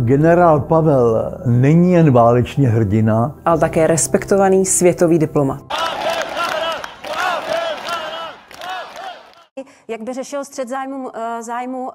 Generál Pavel není jen válečný hrdina, ale také respektovaný světový diplomat. Jak by řešil střet zájmu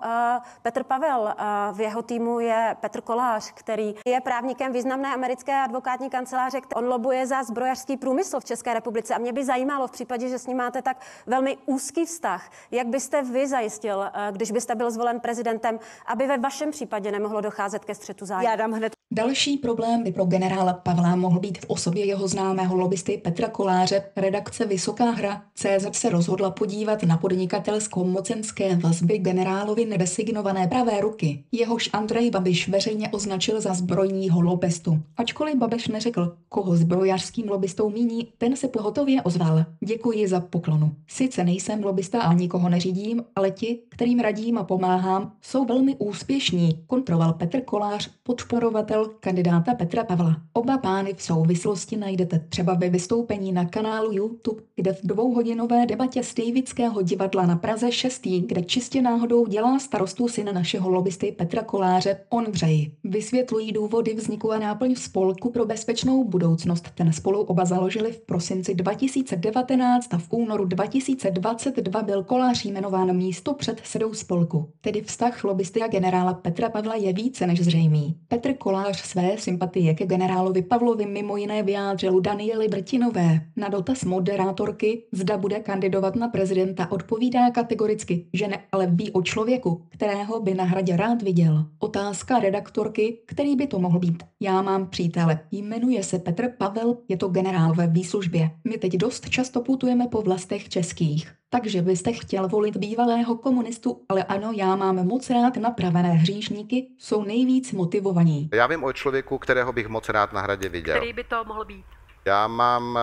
Petr Pavel? V jeho týmu je Petr Kolář, který je právníkem významné americké advokátní kanceláře. On lobuje za zbrojařský průmysl v České republice. A mě by zajímalo v případě, že s ním máte tak velmi úzký vztah, jak byste vy zajistil, když byste byl zvolen prezidentem, aby ve vašem případě nemohlo docházet ke střetu zájmu? Já dám hned. Další problém by pro generála Pavla mohl být v osobě jeho známého lobbysty Petra Koláře. Redakce Vysoká hra CZ se rozhodla podívat na podnikatelsko-mocenské vazby generálovi nedesignované pravé ruky, jehož Andrej Babiš veřejně označil za zbrojního lobbystu. Ačkoliv Babiš neřekl, koho zbrojařským lobbystou míní, ten se pohotově ozval. Děkuji za poklonu. Sice nejsem lobbysta a nikoho neřídím, ale ti, kterým radím a pomáhám, jsou velmi úspěšní, kontroval Petr Kolář, podporovatel kandidáta Petra Pavla. Oba pány v souvislosti najdete třeba ve vystoupení na kanálu YouTube, kde v dvouhodinové debatě z Davidského divadla na Praze 6, kde čistě náhodou dělá starostu syna našeho lobbysty Petra Koláře, Ondřej. Vysvětlují důvody vzniku a náplň spolku pro bezpečnou budoucnost. Ten spolu oba založili v prosinci 2019 a v únoru 2022 byl Kolář jmenován místopředsedou spolku. Tedy vztah lobbysty a generála Petra Pavla je více než zřejmý. Petr Kolář své sympatie ke generálovi Pavlovi mimo jiné vyjádřil Danieli Brtinové. Na dotaz moderátorky, zda bude kandidovat na prezidenta, odpovídá kategoricky, že ne, ale ví o člověku, kterého by na Hradě rád viděl. Otázka redaktorky, který by to mohl být. Já mám přítele, jmenuje se Petr Pavel, je to generál ve výslužbě. My teď dost často putujeme po vlastech českých. Takže byste chtěl volit bývalého komunistu, ale ano, já mám moc rád napravené hříšníky, jsou nejvíc motivovaní. Já vím o člověku, kterého bych moc rád na Hradě viděl. Který by to mohl být? Já mám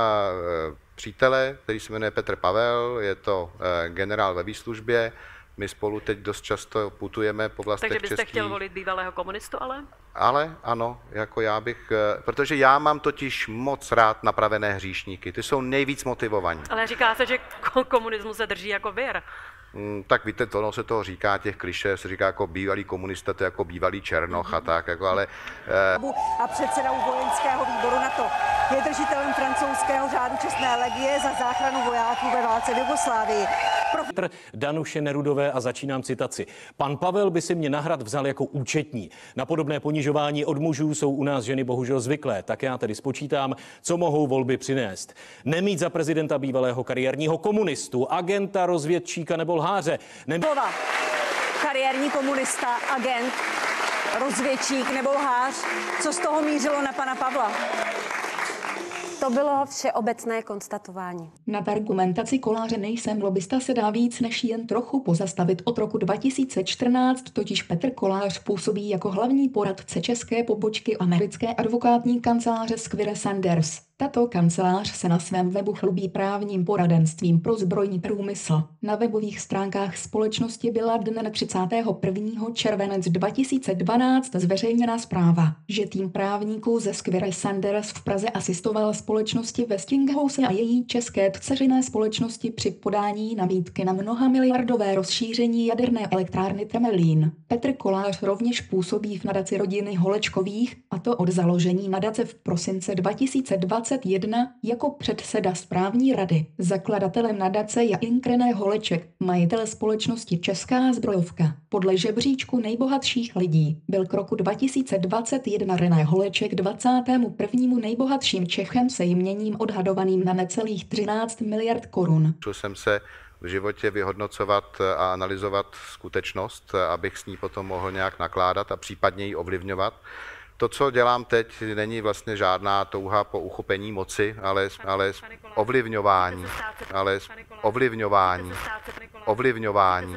přítele, který se jmenuje Petr Pavel, je to generál ve výslužbě. My spolu teď dost často putujeme po vlastech českých. Takže byste chtěl volit bývalého komunistu, ale? Ale ano, jako já bych, protože já mám totiž moc rád napravené hříšníky, ty jsou nejvíc motivovaní. Ale říká se, že komunismus se drží jako vir. Tak víte, to se toho říká, těch klišé se říká jako bývalý komunista, to jako bývalý černoch a tak, jako ale... A předsedou vojenského výboru NATO. Je držitelem francouzského řádu čestné legie za záchranu vojáků ve válce v Jugoslávii. Danuše Nerudové a začínám citaci. Pan Pavel by si mě na Hrad vzal jako účetní. Na podobné ponižování od mužů jsou u nás ženy bohužel zvyklé. Tak já tedy spočítám, co mohou volby přinést. Nemít za prezidenta bývalého kariérního komunistu, agenta, rozvědčíka nebo lháře. Kariérní komunista, agent, rozvědčík nebo lhář. Co z toho mířilo na pana Pavla? To bylo všeobecné konstatování. Nad argumentaci Koláře nejsem lobbysta se dá víc než jen trochu pozastavit. Od roku 2014 totiž Petr Kolář působí jako hlavní poradce české pobočky americké advokátní kanceláře Squire Sanders. Tato kancelář se na svém webu chlubí právním poradenstvím pro zbrojní průmysl. Na webových stránkách společnosti byla dne 31. červenec 2012 zveřejněna zpráva, že tým právníků ze Squire Sanders v Praze asistoval společnosti Westinghouse a její české dceřiné společnosti při podání nabídky na mnohamiliardové rozšíření jaderné elektrárny Temelín. Petr Kolář rovněž působí v nadaci rodiny Holečkových, a to od založení nadace v prosince 2021 jako předseda správní rady. Zakladatelem nadace je René Holeček, majitel společnosti Česká zbrojovka. Podle žebříčku nejbohatších lidí byl k roku 2021 René Holeček 21. nejbohatším Čechem se jměním odhadovaným na necelých 13 miliard korun. Chtěl jsem se v životě vyhodnocovat a analyzovat skutečnost, abych s ní potom mohl nějak nakládat a případně ji ovlivňovat. To, co dělám teď, není vlastně žádná touha po uchopení moci, ale ovlivňování.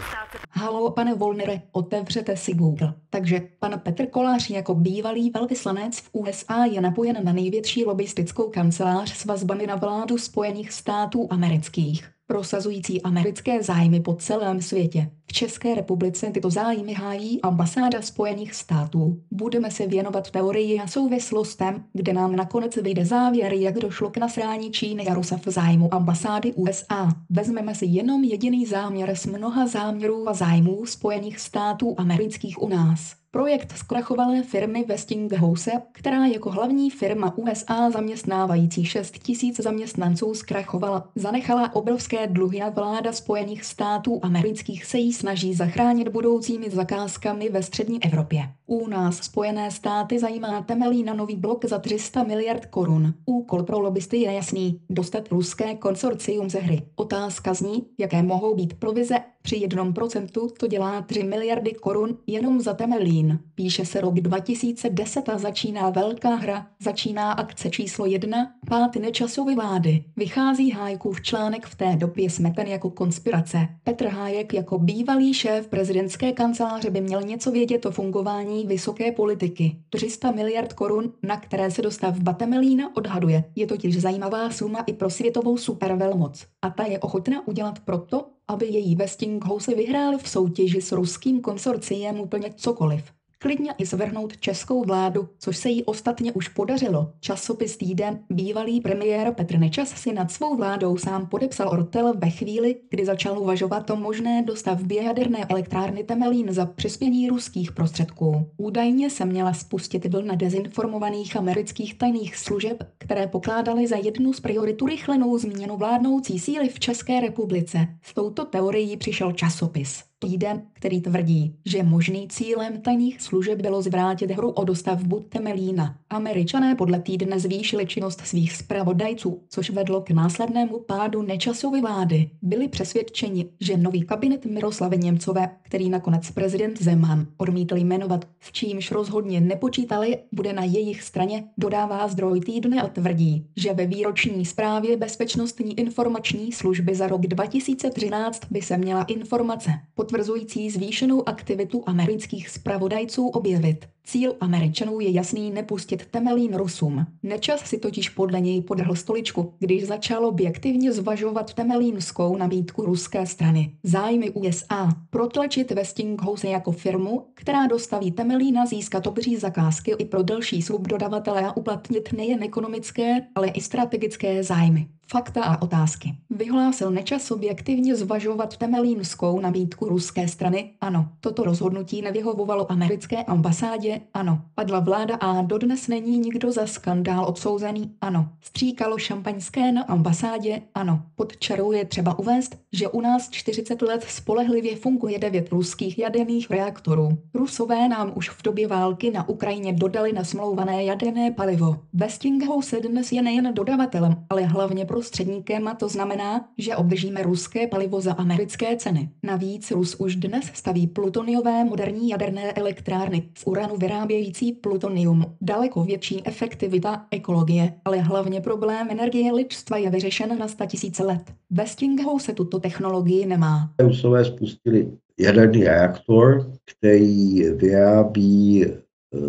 Halo, pane Volnere, otevřete si Google. Takže pan Petr Kolář jako bývalý velvyslanec v USA je napojen na největší lobbystickou kancelář s vazbami na vládu Spojených států amerických, prosazující americké zájmy po celém světě. V České republice tyto zájmy hájí ambasáda Spojených států. Budeme se věnovat teorii a souvislostem, kde nám nakonec vyjde závěr, jak došlo k nasrání Číny a Rusa v zájmu ambasády USA. Vezmeme si jenom jediný záměr z mnoha záměrů a zájmů Spojených států amerických u nás. Projekt zkrachovalé firmy Westinghouse, která jako hlavní firma USA zaměstnávající 6 000 zaměstnanců zkrachovala, zanechala obrovské dluhy a vláda Spojených států amerických se jí snaží zachránit budoucími zakázkami ve střední Evropě. U nás Spojené státy zajímá Temelína nový blok za 300 miliard korun. Úkol pro lobbysty je jasný, dostat ruské konsorcium ze hry. Otázka zní, jaké mohou být provize. Při 1% to dělá 3 miliardy korun jenom za Temelín. Píše se rok 2010 a začíná velká hra. Začíná akce číslo 1, páty Nečasovy vlády. Vychází Hájkův článek v té době smeten jako konspirace. Petr Hájek jako bývalý šéf prezidentské kanceláře by měl něco vědět o fungování vysoké politiky. 300 miliard korun, na které se dostavba Temelína odhaduje. Je totiž zajímavá suma i pro světovou supervelmoc. A ta je ochotná udělat proto, aby její Westinghouse vyhráli v soutěži s ruským konsorciem úplně cokoliv. Klidně i svrhnout českou vládu, což se jí ostatně už podařilo. Časopis Týden bývalý premiér Petr Nečas si nad svou vládou sám podepsal ortel ve chvíli, kdy začal uvažovat o možné dostavbě jaderné elektrárny Temelín za přispění ruských prostředků. Údajně se měla spustit vlna dezinformovaných amerických tajných služeb, které pokládaly za jednu z priorit rychlenou změnu vládnoucí síly v České republice. S touto teorií přišel časopis Týden, který tvrdí, že možný cílem tajných služeb bylo zvrátit hru o dostavbu Temelína. Američané podle Týdne zvýšili činnost svých zpravodajců, což vedlo k následnému pádu Nečasovy vlády. Byli přesvědčeni, že nový kabinet Miroslavy Němcové, který nakonec prezident Zeman odmítl jmenovat, s čímž rozhodně nepočítali, bude na jejich straně, dodává zdroj Týdne a tvrdí, že ve výroční zprávě Bezpečnostní informační služby za rok 2013 by se měla informace potvrzující zvýšenou aktivitu amerických zpravodajců objevit. Cíl Američanů je jasný: nepustit Temelín Rusům. Nečas si totiž podle něj podrhl stoličku, když začal objektivně zvažovat temelínskou nabídku ruské strany. Zájmy USA protlačit Westinghouse jako firmu, která dostaví Temelína, získat obří zakázky i pro další subdodavatele a uplatnit nejen ekonomické, ale i strategické zájmy. Fakta a otázky. Vyhlásil Nečas objektivně zvažovat temelínskou nabídku ruské strany? Ano. Toto rozhodnutí nevyhovovalo americké ambasádě? Ano. Padla vláda a dodnes není nikdo za skandál odsouzený? Ano. Stříkalo šampaňské na ambasádě? Ano. Pod čarou je třeba uvést, že u nás 40 let spolehlivě funguje 9 ruských jaderných reaktorů. Rusové nám už v době války na Ukrajině dodali nasmlouvané jaderné palivo. Westinghouse dnes je nejen dodavatelem, ale hlavně prostředníkem, a to znamená, že obdržíme ruské palivo za americké ceny. Navíc Rus už dnes staví plutoniové moderní jaderné elektrárny z uranu vyrábějící plutonium. Daleko větší efektivita, ekologie, ale hlavně problém energie lidstva je vyřešen na 100 000 let. Westinghouse tuto technologii nemá. Rusové spustili jaderný reaktor, který vyrábí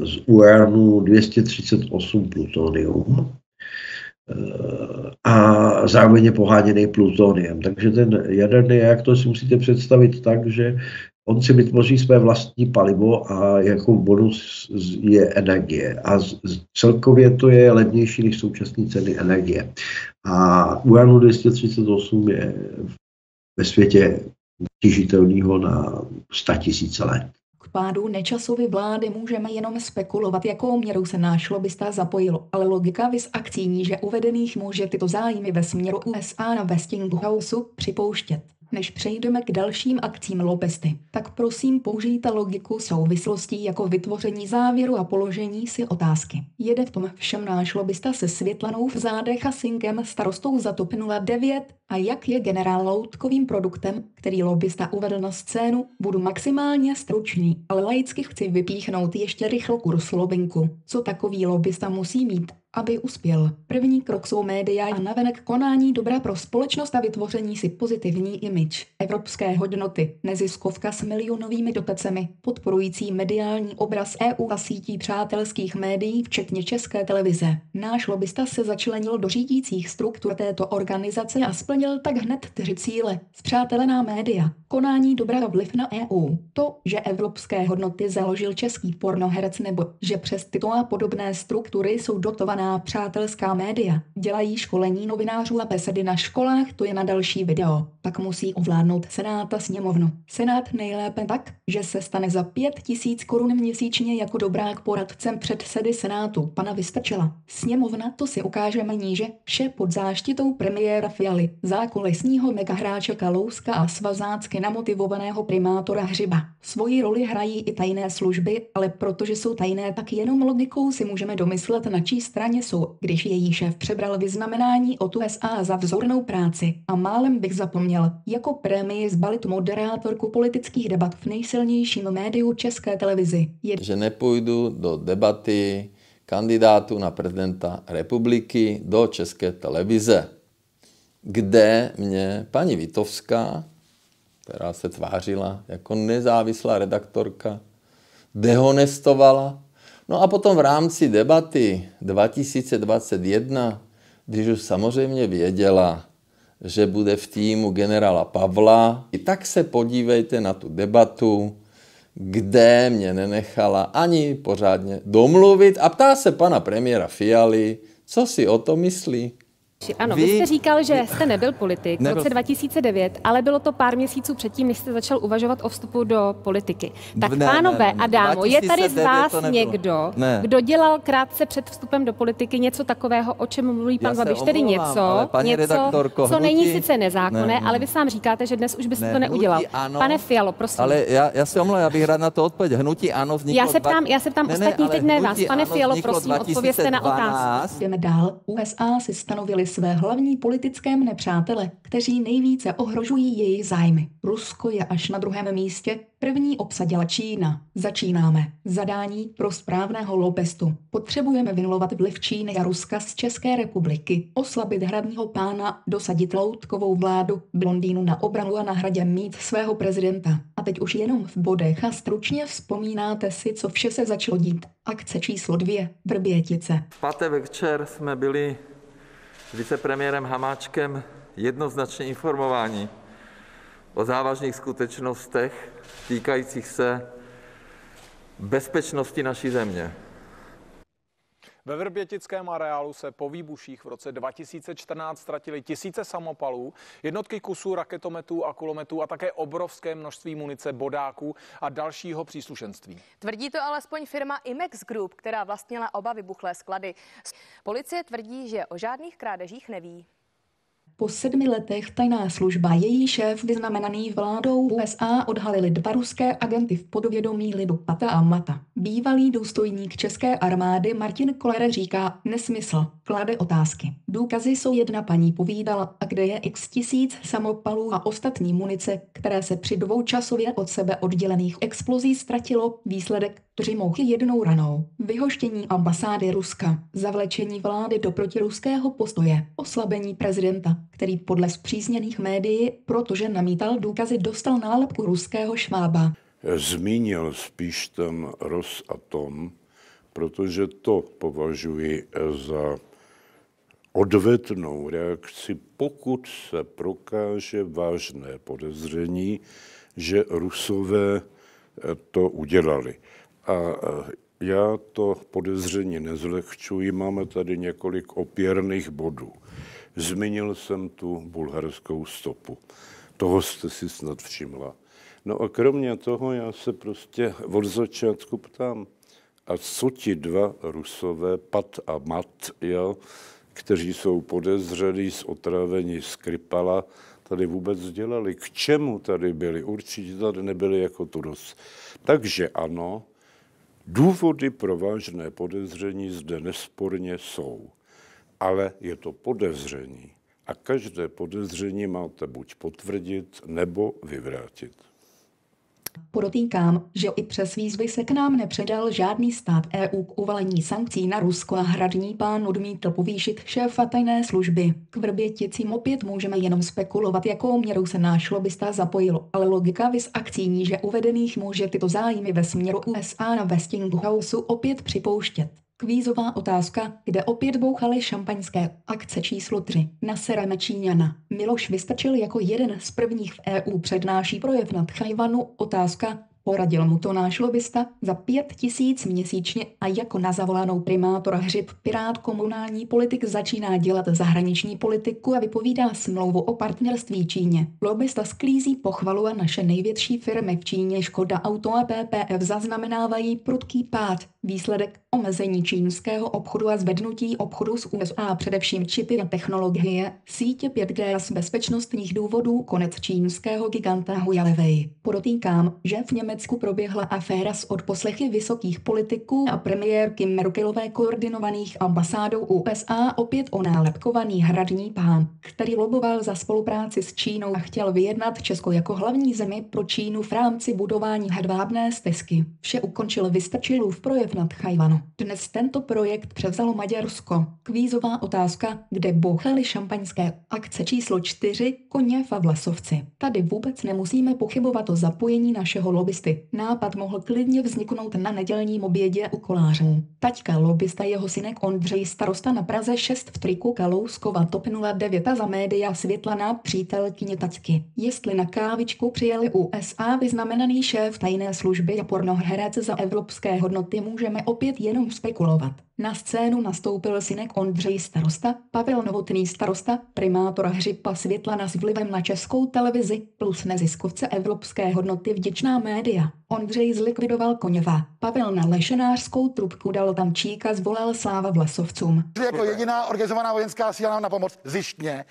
z uranu 238 plutonium a zároveň je poháněný plutoniem. Takže ten jaderný reaktor si musíte představit tak, že on si vytvoří své vlastní palivo a jako bonus je energie. A celkově to je levnější než současné ceny energie. A uranu 238 je ve světě těžitelného na 100 000 let. K pádu Nečasovy vlády můžeme jenom spekulovat, jakou měrou se náš lobista zapojil, ale logika viz akcí níže uvedených může tyto zájmy ve směru USA na Westinghouse připouštět. Než přejdeme k dalším akcím lobbysty, tak prosím použijte logiku souvislostí jako vytvoření závěru a položení si otázky. Jede v tom všem náš lobbista se Světlanou v zádech a synkem, starostou za TOP 09, a jak je generál loutkovým produktem, který lobbista uvedl na scénu, budu maximálně stručný, ale laicky chci vypíchnout ještě rychlou kurz lobbinku. Co takový lobbista musí mít, aby uspěl? První krok jsou média a navenek konání dobra pro společnost a vytvoření si pozitivní image. Evropské hodnoty, neziskovka s milionovými dotacemi, podporující mediální obraz EU a sítí přátelských médií, včetně České televize. Náš lobbista se začlenil do řídících struktur této organizace a splnil tak hned 3 cíle. Spřátelená média, konání dobra a vliv na EU. To, že evropské hodnoty založil český pornoherec, nebo že přes tyto a podobné struktury jsou dotovaná takzvaná přátelská média dělají školení novinářů a besedy na školách, to je na další video. Pak musí ovládnout Senát a sněmovnu. Senát nejlépe tak, že se stane za 5 000 korun měsíčně jako dobrák poradcem předsedy Senátu, pana Vystrčila. Sněmovna, to si ukážeme níže, vše pod záštitou premiéra Fialy, zákulisního megahráče Kalouska a svazácky namotivovaného primátora Hřiba. Svoji roli hrají i tajné služby, ale protože jsou tajné, tak jenom logikou si můžeme domyslet, na čí straně jsou, když její šéf přebral vyznamenání od USA za vzornou práci. A málem bych zapomněl, jako prémii zbalit moderátorku politických debat v nejsilnějším médiu České televizi. Že nepůjdu do debaty kandidátů na prezidenta republiky do České televize, kde mě paní Vitovská, která se tvářila jako nezávislá redaktorka, dehonestovala. No a potom v rámci debaty 2021, když už samozřejmě věděla, že bude v týmu generála Pavla, tak se podívejte na tu debatu, kde mě nenechala ani pořádně domluvit a ptá se pana premiéra Fialy, co si o to myslí. Ano, vy jste říkal, že jste nebyl politik v roce 2009, ale bylo to pár měsíců předtím, než jste začal uvažovat o vstupu do politiky. Tak pánové a dámo, je tady z vás někdo, kdo dělal krátce před vstupem do politiky něco takového, o čem mluví pan Babiš, tedy něco, co není sice nezákonné, ale vy sám říkáte, že dnes už byste to neudělal. Pane Fialo, prosím. Ale já se omlouvám, já bych rád na to odpověděl. Hnutí ANO vzniklo... Já se ptám ostatní, teď ne vás. Pane Fialo, prosím, odpovězte na otázku. Jdeme dál. USA si stanovili své hlavní politické nepřátele, kteří nejvíce ohrožují jejich zájmy. Rusko je až na druhém místě, první obsadila Čína. Začínáme. Zadání pro správného lobestu. Potřebujeme vynulovat vliv Číny a Ruska z České republiky, oslabit hradního pána, dosadit loutkovou vládu, blondýnu na obranu a na hradě mít svého prezidenta. A teď už jenom v bodech a stručně vzpomínáte si, co vše se začalo dít. Akce číslo 2. Vrbětice. V pátek večer jsme byli s vicepremiérem Hamáčkem jednoznačně informováni o závažných skutečnostech týkajících se bezpečnosti naší země. Ve vrbětickém areálu se po výbuších v roce 2014 ztratily tisíce samopalů, jednotky kusů raketometů a kulometů a také obrovské množství munice, bodáků a dalšího příslušenství. Tvrdí to alespoň firma Imex Group, která vlastnila oba vybuchlé sklady. Policie tvrdí, že o žádných krádežích neví. Po 7 letech tajná služba, její šéf vyznamenaný vládou USA odhalili 2 ruské agenty v podvědomí lidu Pata a Mata. Bývalý důstojník české armády Martin Koller říká nesmysl, klade otázky. Důkazy jsou jedna, paní povídala, a kde je x tisíc samopalů a ostatní munice, které se při 2 časově od sebe oddělených explozí ztratilo, výsledek 3 mouchy 1 ranou. Vyhoštění ambasády Ruska, zavlečení vlády do protiruského postoje, oslabení prezidenta, který podle spřízněných médií, protože namítal důkazy, dostal nálepku ruského švába. Zmínil spíš ten Rosatom, protože to považuji za odvetnou reakci, pokud se prokáže vážné podezření, že Rusové to udělali. A já to podezření nezlehčuji, máme tady několik opěrných bodů. Zmínil jsem tu bulharskou stopu. Toho jste si snad všimla. No a kromě toho já se prostě od začátku ptám, a co ti 2 Rusové, Pat a Mat, kteří jsou podezřelí z otrávení Skripala, tady vůbec dělali? K čemu tady byli? Určitě tady nebyli jako Turos. Takže ano, důvody pro vážné podezření zde nesporně jsou, ale je to podezření. A každé podezření máte buď potvrdit, nebo vyvrátit. Podotýkám, že i přes výzvy se k nám nepředal žádný stát EU k uvalení sankcí na Rusko a hradní pán odmítl povýšit šéfa tajné služby. K Vrběticím opět můžeme jenom spekulovat, jakou měrou se náš lobista zapojil, ale logika vys akcí níže uvedených může tyto zájmy ve směru USA na Westinghouse opět připouštět. Kvízová otázka, kde opět bouchaly šampaňské. Akce číslo 3. Nasereme Číňana. Miloš Vystrčil jako jeden z prvních v EU přednáší projev na Tchajwanu. Otázka, Poradil mu to náš lobista za 5 000 měsíčně a jako na zavolanou primátor Hřib, pirát, komunální politik, začíná dělat zahraniční politiku a vypovídá smlouvu o partnerství Číně. Lobista sklízí pochvalu a naše největší firmy v Číně Škoda Auto a PPF zaznamenávají prudký pád. Výsledek omezení čínského obchodu a zvednutí obchodu s USA, především čipy a technologie, sítě 5G z bezpečnostních důvodů, konec čínského giganta Huawei. Podotýkám, že v Německu proběhla aféra s odposlechy vysokých politiků a premiérky Merkelové koordinovaných ambasádou USA, opět o nálepkovaný hradní pán, který loboval za spolupráci s Čínou a chtěl vyjednat Česko jako hlavní zemi pro Čínu v rámci budování hedvábné stezky. Vše ukončil Vystrčilův projev nad Tchaj-wanu. Dnes tento projekt převzalo Maďarsko. Kvízová otázka, kde bouchaly šampaňské. Akce číslo 4, Koněv a Vlasovci. Tady vůbec nemusíme pochybovat o zapojení našeho lobbysty. Nápad mohl klidně vzniknout na nedělním obědě u Kolářů. Taťka lobbista, jeho synek Ondřej, starosta na Praze 6 v triku Kalouskova TOP 09 a za média Světlaná, přítelkyně taťky. Jestli na kávičku přijeli USA vyznamenaný šéf tajné služby a pornoherec za evropské hodnoty, můžeme opět jenom spekulovat. Na scénu nastoupil synek Ondřej, starosta, Pavel Novotný, starosta, primátor Hřipa, Světlana s vlivem na Českou televizi plus neziskovce evropské hodnoty Vděčná média. Ondřej zlikvidoval Koněva, Pavel na lešenářskou trubku dal Tamčíka, zvolal Sláva Vlasovcům. Jako jediná organizovaná vojenská síla nám na pomoc zjištně.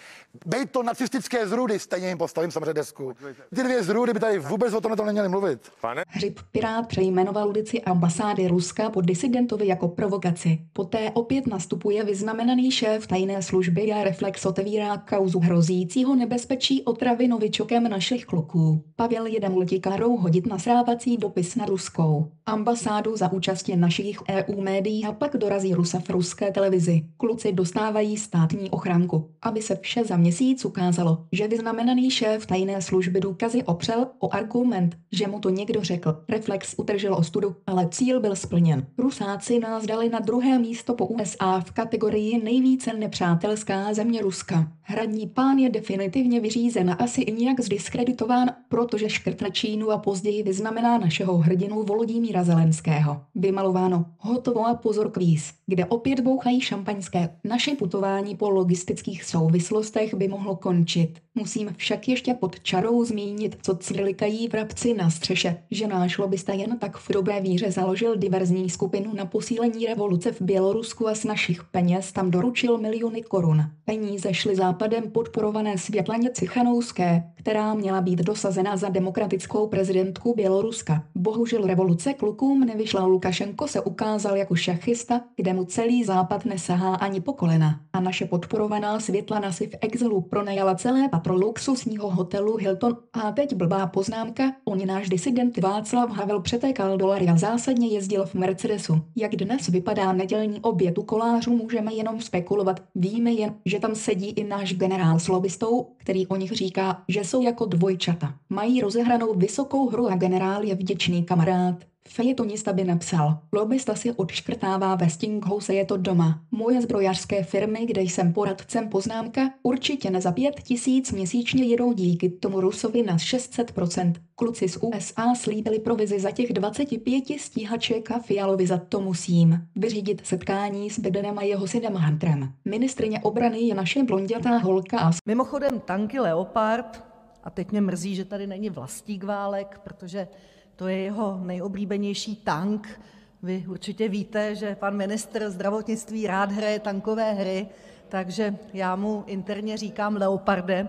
Bejt to nacistické zrůdy, stejně jim postavím samozřejmě desku. Ty dvě zrůdy by tady vůbec o tomhle neměli mluvit. Hřib pirát přejmenoval ulici ambasády Ruska po disidentovi jako provokaci. Poté opět nastupuje vyznamenaný šéf tajné služby a Reflex otevírá kauzu hrozícího nebezpečí otravy novičokem našich kluků. Pavel jede multikárou hodit nasrávací dopis na ruskou ambasádu za účastí našich EU médií a pak dorazí Rusa v ruské televizi. Kluci dostávají státní ochranku, aby se vše za měsíc ukázalo, že vyznamenaný šéf tajné služby důkazy opřel o argument, že mu to někdo řekl. Reflex utržil ostudu, ale cíl byl splněn. Rusáci nás dali na druhé místo po USA v kategorii nejvíce nepřátelská země Ruska. Hradní pán je definitivně vyřízen a asi i nějak zdiskreditován, protože škrtne Čínu a později vyznamená našeho hrdinu Volodymyra Zelenského. Vymalováno, hotovo a pozor kvíz, kde opět bouchají šampaňské. Naše putování po logistických souvislostech by mohlo končit. Musím však ještě pod čarou zmínit, co cvrlikají vrabci na střeše, že náš lobista jen tak v dobré víře založil diverzní skupinu na posílení revoluce v Bělorusku a z našich peněz tam doručil miliony korun. Peníze šly západem podporované Světlaně Cichanouské, která měla být dosazena za demokratickou prezidentku Běloruska. Bohužel revoluce klukům nevyšla. Lukašenko se ukázal jako šachista, kde mu celý západ nesahá ani po kolena. A naše podporovaná Světlana si v exilu pronajala celé patro luxusního hotelu Hilton. A teď blbá poznámka, on náš disident Václav Havel přetékal dolary a zásadně jezdil v Mercedesu. Jak dnes vypadá nedělní oběd u Kolářů, můžeme jenom spekulovat. Víme jen, že tam sedí i náš generál s lobistou, který o nich říká, že jsou jako dvojčata. Mají rozehranou vysokou hru a generál je vděčný kamarád. Fejetonista by napsal, lobista si odškrtává Westinghouse, je to doma. Moje zbrojařské firmy, kde jsem poradcem, poznámka, určitě ne za 5 000 měsíčně jedou díky tomu Rusovi na 600%. Kluci z USA slíbili provizi za těch 25 stíhaček a Fialovi za to musím vyřídit setkání s Bidenem a jeho synem Hunterem. Ministryně obrany je naše blondětá holka a... Mimochodem tanky Leopard, a teď mě mrzí, že tady není Vlastík Válek, protože to je jeho nejoblíbenější tank. Vy určitě víte, že pan ministr zdravotnictví rád hraje tankové hry, takže já mu interně říkám Leoparde.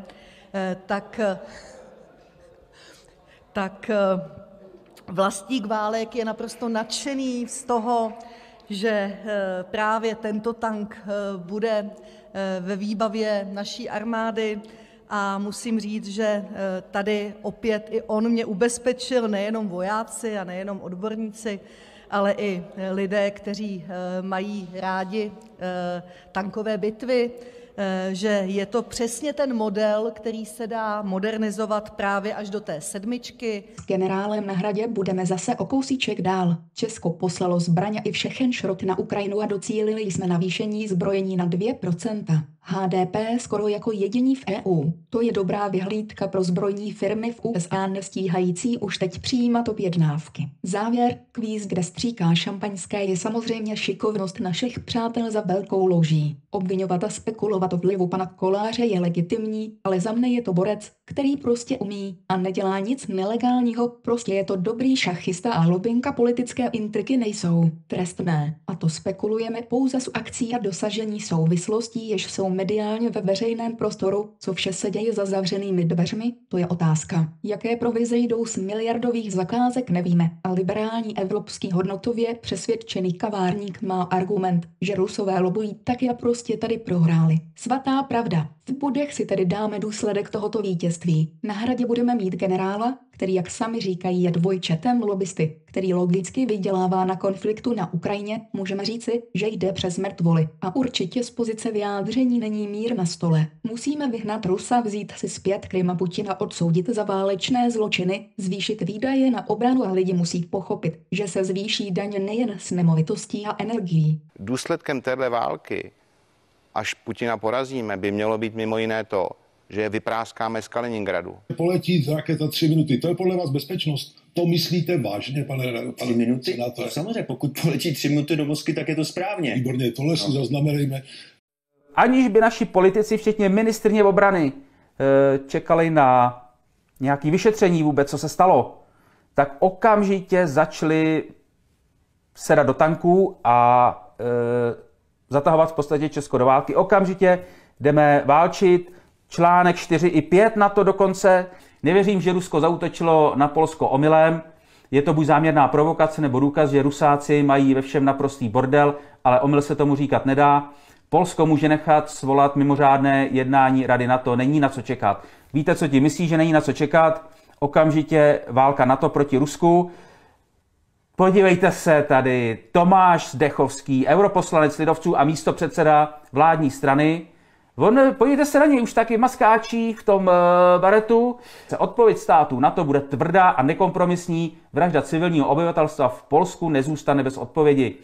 Tak Vlastík Válek je naprosto nadšený z toho, že právě tento tank bude ve výbavě naší armády. A musím říct, že tady opět i on mě ubezpečil, nejenom vojáci a nejenom odborníci, ale i lidé, kteří mají rádi tankové bitvy, že je to přesně ten model, který se dá modernizovat právě až do té 7. S generálem na Hradě budeme zase o kousíček dál. Česko poslalo zbraně i všechen šrot na Ukrajinu a docílili jsme navýšení zbrojení na 2%. HDP skoro jako jediní v EU. To je dobrá vyhlídka pro zbrojní firmy v USA nestíhající už teď přijímat objednávky. Závěr, kvíz, kde stříká šampaňské, je samozřejmě šikovnost našich přátel za velkou loží. Obviňovat a spekulovat o vlivu pana Koláře je legitimní, ale za mne je to borec, který prostě umí a nedělá nic nelegálního, prostě je to dobrý šachista a lobinka politické intriky nejsou trestné. A to spekulujeme pouze z akcí a dosažení souvislostí, jež jsou mediálně ve veřejném prostoru, co vše se děje za zavřenými dveřmi, to je otázka. Jaké provize jdou z miliardových zakázek, nevíme. A liberální evropský hodnotově přesvědčený kavárník má argument, že Rusové lobují tak a prostě tady prohráli. Svatá pravda. V bodech si tedy dáme důsledek tohoto vítězství. Na Hradě budeme mít generála, který, jak sami říkají, je dvojčetem lobbysty, který logicky vydělává na konfliktu na Ukrajině, můžeme říci, že jde přes mrtvoly. A určitě z pozice vyjádření není mír na stole. Musíme vyhnat Rusa, vzít si zpět Krym a Putina, odsoudit za válečné zločiny, zvýšit výdaje na obranu a lidi musí pochopit, že se zvýší daně nejen z nemovitostí a energií. Důsledkem téhle války, až Putina porazíme, by mělo být mimo jiné to, že je vypráskáme z Kaliningradu. Poletí raketa za 3 minuty, to je podle vás bezpečnost? To myslíte vážně, pane 3 minuty? No, samozřejmě, pokud poletí 3 minuty do Moskvy, tak je to správně. Výborně, tohle si zaznamenejme. Aniž by naši politici, včetně ministryně obrany, čekali na nějaké vyšetření vůbec, co se stalo, tak okamžitě začali sedat do tanků a zatahovat v podstatě Česko do války. Okamžitě jdeme válčit. Článek 4 i 5 na to dokonce. Nevěřím, že Rusko zaútočilo na Polsko omylem. Je to buď záměrná provokace nebo důkaz, že Rusáci mají ve všem naprostý bordel, ale omyl se tomu říkat nedá. Polsko může nechat svolat mimořádné jednání Rady NATO, není na co čekat. Víte, co ti myslí, že není na co čekat? Okamžitě válka NATO proti Rusku. Podívejte se tady, Tomáš Zdechovský, europoslanec lidovců a místopředseda vládní strany. Podívejte se na něj, už taky maskáčí v tom baretu. Odpověď států na to bude tvrdá a nekompromisní. Vražda civilního obyvatelstva v Polsku nezůstane bez odpovědi.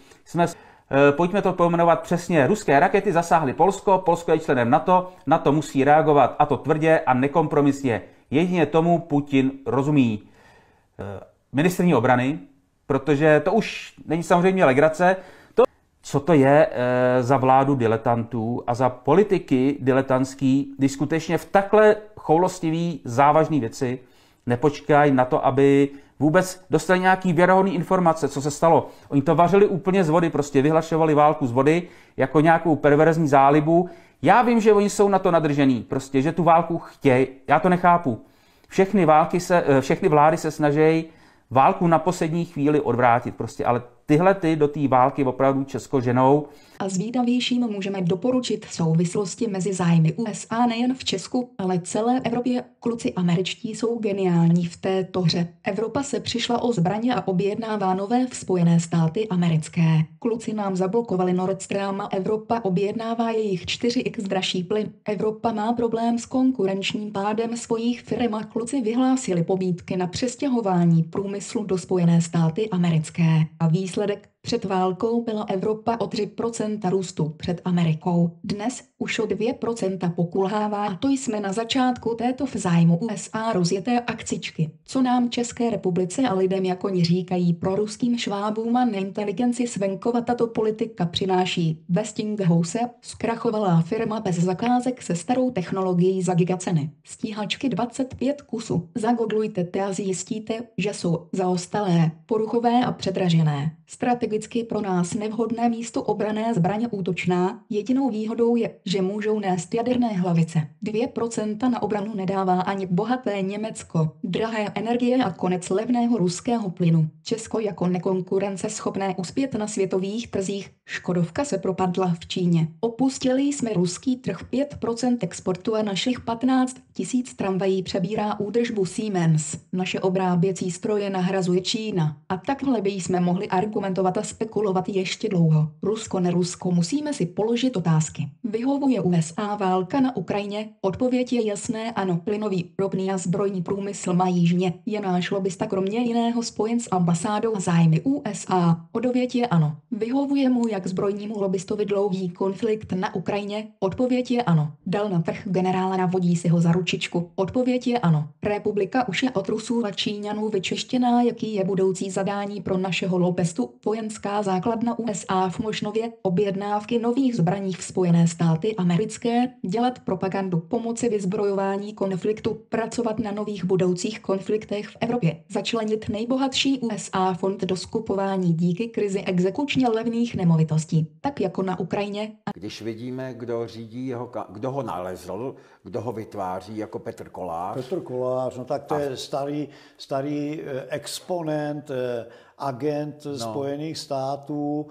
Pojďme to pojmenovat přesně. Ruské rakety zasáhly Polsko, Polsko je členem NATO, NATO musí reagovat, a to tvrdě a nekompromisně. Jedině tomu Putin rozumí. Ministryní obrany, protože to už není samozřejmě legrace, co to je za vládu diletantů a za politiky diletantský, když skutečně v takhle choulostivý, závažný věci nepočkají na to, aby vůbec dostali nějaký věrohodný informace, co se stalo. Oni to vařili úplně z vody, prostě vyhlašovali válku z vody jako nějakou perverzní zálibu. Já vím, že oni jsou na to nadržený, prostě, že tu válku chtějí. Já to nechápu. Všechny vlády se snaží válku na poslední chvíli odvrátit, prostě, ale tyhle do té války opravdu Česko ženou. A zvídavějším můžeme doporučit souvislosti mezi zájmy USA nejen v Česku, ale celé Evropě. Kluci američtí jsou geniální v této hře. Evropa se přišla o zbraně a objednává nové v Spojené státy americké. Kluci nám zablokovali Nord Stream a Evropa objednává jejich 4x dražší plyn. Evropa má problém s konkurenčním pádem svých firm a kluci vyhlásili pobídky na přestěhování průmyslu do Spojené státy americké. A výsledek: před válkou byla Evropa o 3% růstu před Amerikou. Dnes už o 2% pokulhává a to jsme na začátku této v zájmu USA rozjeté akcičky. Co nám České republice a lidem jako ní říkají proruským švábům a neinteligenci svenkova tato politika přináší? Westinghouse, zkrachovalá firma bez zakázek se starou technologií za gigaceny. Stíhačky 25 kusů. Zagooglujte a zjistíte, že jsou zaostalé, poruchové a předražené. Strategicky pro nás nevhodné místo obranné zbraně útočná. Jedinou výhodou je, že můžou nést jaderné hlavice. 2% na obranu nedává ani bohaté Německo. Drahé energie a konec levného ruského plynu. Česko jako nekonkurenceschopné uspět na světových trzích. Škodovka se propadla v Číně. Opustili jsme ruský trh, 5% exportu a našich 15 000 tramvají přebírá údržbu Siemens. Naše obráběcí stroje nahrazuje Čína. A takhle by jsme mohli argumentovat a debata spekulovat ještě dlouho. Rusko, nerusko, musíme si položit otázky. Vyhovuje USA válka na Ukrajině? Odpověď je jasné ano. Plynový, ropný a zbrojní průmysl má jižně. Je náš lobista kromě jiného spojen s ambasádou a zájmy USA? Odpověď je ano. Vyhovuje mu jak zbrojnímu lobistovi dlouhý konflikt na Ukrajině? Odpověď je ano. Dal na trh generála, navodí si ho za ručičku? Odpověď je ano. Republika už je od Rusů a Číňanů vyčeštěná, jaký je budoucí zadání pro našeho lobistu. Vojenská základna USA v Mošnově, objednávky nových zbraní v Spojené státy americké, dělat propagandu, pomoci vyzbrojování konfliktu, pracovat na nových budoucích konfliktech v Evropě, začlenit nejbohatší USA fond do skupování díky krizi exekučně levných nemovitostí, tak jako na Ukrajině. Když vidíme, kdo řídí kdo ho nalezl, kdo ho vytváří, jako Petr Kolář. Petr Kolář, no tak to je starý exponent, agent Spojených států,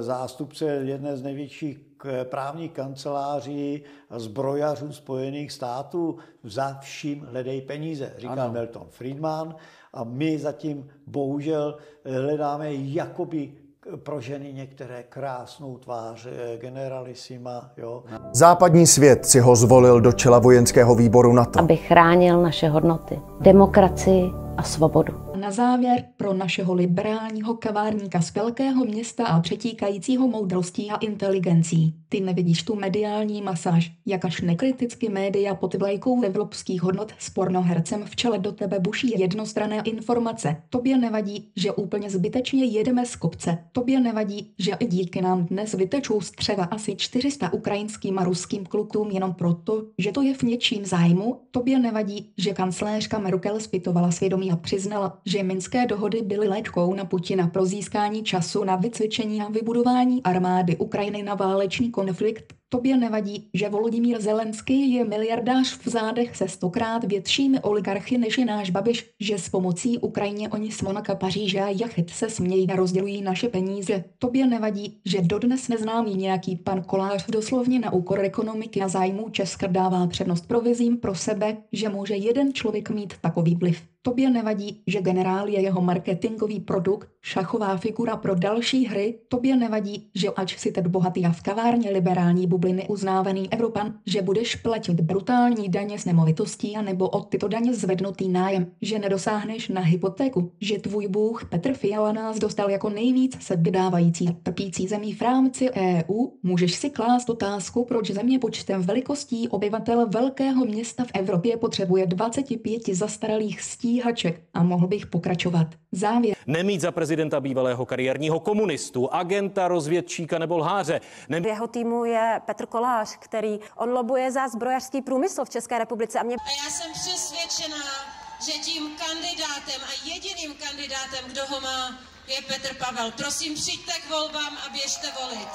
zástupce jedné z největších právních kanceláří a zbrojařů Spojených států. Za vším hledej peníze, říká Milton Friedman. A my zatím bohužel hledáme jakoby pro ženy některé krásnou tvář generalisima. Jo. Západní svět si ho zvolil do čela vojenského výboru NATO. Aby chránil naše hodnoty, demokracii a svobodu. Na závěr pro našeho liberálního kavárníka z velkého města a přetíkajícího moudrostí a inteligencí. Ty nevidíš tu mediální masáž, jak až nekriticky média pod vlajkou evropských hodnot s pornohercem v čele do tebe buší jednostranné informace. Tobě nevadí, že úplně zbytečně jedeme z kopce. Tobě nevadí, že i díky nám dnes vytečou střeva asi 400 ukrajinským a ruským klukům jenom proto, že to je v něčím zájmu. Tobě nevadí, že kancléřka Merkel zpytovala svědomí a přiznala, že minské dohody byly léčkou na Putina pro získání času na vycvičení a vybudování armády Ukrajiny na válečný konflikt. Tobě nevadí, že Volodymyr Zelenský je miliardář v zádech se 100krát většími oligarchy než je náš Babiš, že s pomocí Ukrajině oni z Monaka, Paříže a Jachit se smějí a rozdělují naše peníze. Tobě nevadí, že dodnes neznámý nějaký pan Kolář doslovně na úkor ekonomiky a zájmů Česka dává přednost provizím pro sebe, že může jeden člověk mít takový vliv. Tobě nevadí, že generál je jeho marketingový produkt, šachová figura pro další hry. Tobě nevadí, že ač si teď bohatý a v kavárně liberální bubliny uznávaný Evropan, že budeš platit brutální daně z nemovitostí a nebo od tyto daně zvednutý nájem, že nedosáhneš na hypotéku, že tvůj bůh Petr Fiala nás dostal jako nejvíc sebedávající a trpící zemí v rámci EU. Můžeš si klást otázku, proč země počtem velikostí obyvatel velkého města v Evropě potřebuje 25 zastaralých stíhaček a mohl bych pokračovat. Závěr. Nemít za prezidenta bývalého kariérního komunistu, agenta, rozvědčíka nebo lháře. V jeho týmu je Petr Kolář, který on lobuje za zbrojařský průmysl v České republice. A já jsem přesvědčená, že tím kandidátem a jediným kandidátem, kdo ho má, je Petr Pavel. Prosím, přijďte k volbám a běžte volit.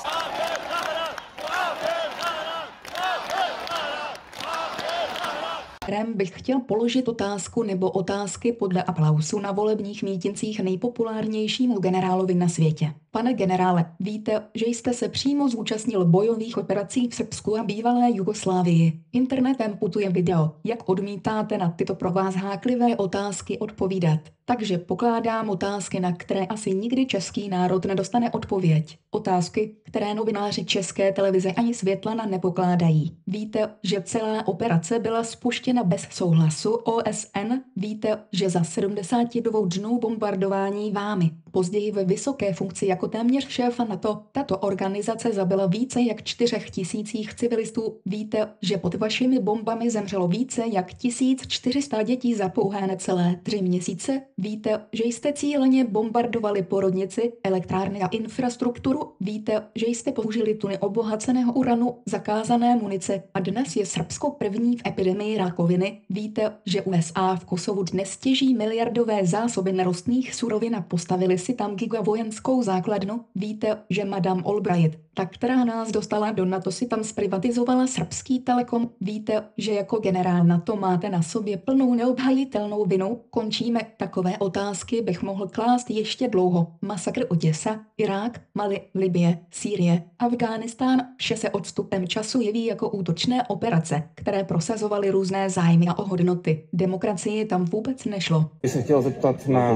Kterém bych chtěl položit otázku nebo otázky podle aplausu na volebních mítincích nejpopulárnějšímu generálovi na světě. Pane generále, víte, že jste se přímo zúčastnil bojových operací v Srbsku a bývalé Jugoslávii. Internetem putuje video, jak odmítáte na tyto pro vás háklivé otázky odpovídat. Takže pokládám otázky, na které asi nikdy český národ nedostane odpověď. Otázky, které novináři České televize ani Světlana nepokládají. Víte, že celá operace byla spuštěna bez souhlasu OSN? Víte, že za 72 dnů bombardování vámi, později ve vysoké funkci jako téměř šéfa NATO, tato organizace zabila více jak 4 000 civilistů? Víte, že pod vašimi bombami zemřelo více jak 1400 dětí za pouhé necelé 3 měsíce? Víte, že jste cíleně bombardovali porodnici, elektrárny a infrastrukturu? Víte, že jste použili tuny obohaceného uranu, zakázané munice a dnes je Srbsko první v epidemii rakoviny? Víte, že USA v Kosovu dnes těží miliardové zásoby nerostných surovin a postavili si tam gigavojenskou základnu? Víte, že Madame Albright, ta, která nás dostala do NATO, si tam zprivatizovala srbský Telekom. Víte, že jako generál NATO máte na sobě plnou neobhajitelnou vinu? Končíme. Takové otázky bych mohl klást ještě dlouho. Masakr Oděsa, Irák, Mali, Libye, Sýrie, Afghánistán, vše se odstupem času jeví jako útočné operace, které prosazovaly různé zájmy a hodnoty. Demokracii tam vůbec nešlo. Bych se chtěl zeptat na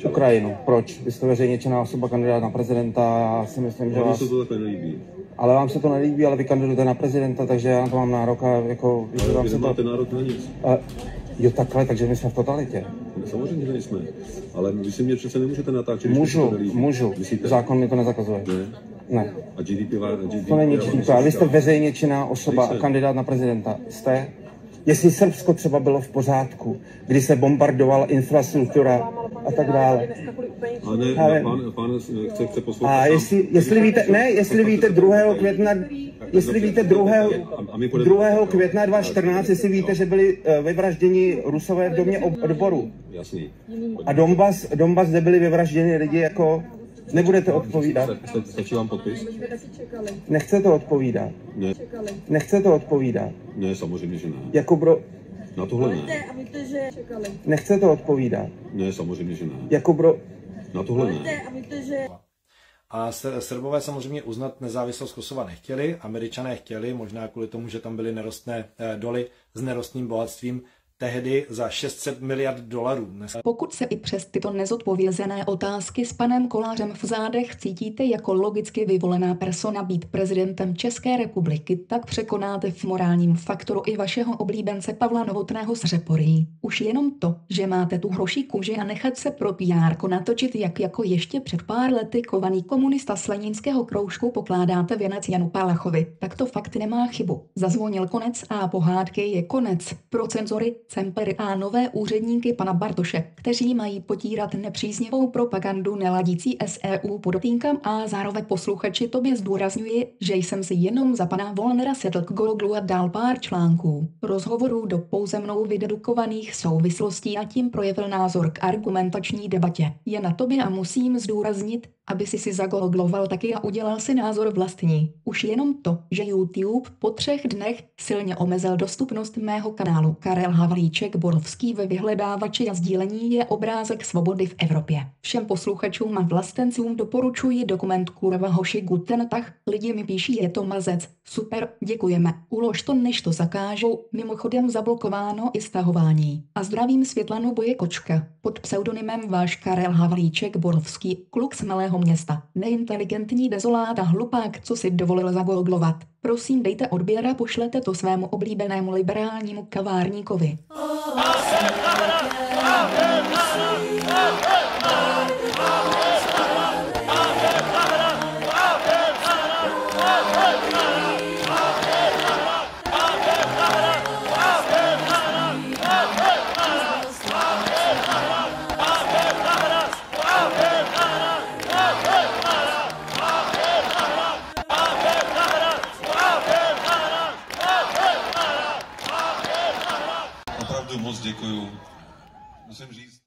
Ukrajinu. Proč? Vy jste veřejně činná osoba, kandidát na prezidenta, já si myslím, že vás... se to takhle nelíbí. Ale vám se to nelíbí, ale vy kandidujete na prezidenta, takže já na to mám nárok a jako... Ale vám vy nemáte nárok na nic. Jo takhle, takže my jsme v totalitě. Samozřejmě, že nejsme. Ale vy si mě přece nemůžete natáčet, když to nelíbí. Můžu. Zákon mi to nezakazuje. Ne. A GDPR... To není GDPR. Vy jste veřejně činná osoba a kandidát na prezidenta. Jste? Jestli Srbsko třeba bylo v pořádku, kdy se bombardovala infrastruktura a tak dále. A ne, pán chce poslouchat. A jestli víte 2. května, jestli víte 2. května 2014, jestli víte, že byli vyvražděni Rusové v domě odboru. Jasný. A Donbas, kde byli vyvražděni lidi jako... Nebudete odpovídat? Stačí vám podpis? Nechce to odpovídat. Ne. Nechce to odpovídat. Ne, samozřejmě, že ne. Jako bro... Na tohle ne. Nechce to odpovídat. Ne, samozřejmě, že ne. Jako bro... Na tohle ne. A Srbové samozřejmě uznat nezávislost Kosova nechtěli, Američané chtěli, možná kvůli tomu, že tam byly nerostné doly s nerostným bohatstvím, tehdy za $600 miliard. Pokud se i přes tyto nezodpovězené otázky s panem Kolářem v zádech cítíte jako logicky vyvolená persona být prezidentem České republiky, tak překonáte v morálním faktoru i vašeho oblíbence Pavla Novotného z Řeporyjí. Už jenom to, že máte tu hroší kůži a nechat se pro PR natočit, jak jako ještě před pár lety kovaný komunista z lenínského kroužku pokládáte věnec Janu Palachovi, tak to fakt nemá chybu. Zazvonil konec a pohádky je konec. Pro cenzory, Sempery a nové úředníky pana Bartoše, kteří mají potírat nepříznivou propagandu neladící SEU, podotýkám a zároveň posluchači tobě zdůrazňuji, že jsem si jenom za pana Wollnera sedl k Googlu a dal pár článků, rozhovorů do pouze mnou vydedukovaných souvislostí a tím projevil názor k argumentační debatě. Je na tobě a musím zdůraznit, aby si zagoogloval taky a udělal si názor vlastní. Už jenom to, že YouTube po 3 dnech silně omezil dostupnost mého kanálu Karel Havlíček Borovský ve vyhledávači a sdílení je obrázek svobody v Evropě. Všem posluchačům a vlastencům doporučuji dokument Kurva hoši Guten Tag. Lidi mi píší, je to mazec. Super, děkujeme. Ulož to, než to zakážou. Mimochodem zablokováno i stahování. A zdravím Světlanu Bojekočka. Pod pseudonymem váš Karel Havlíček Borovský, kluk z malého města. Neinteligentní dezolát a hlupák, co si dovolil zagooglovat. Prosím, dejte odběr a pošlete to svému oblíbenému liberálnímu kavárníkovi. Opravdu moc děkuju. Musím říct,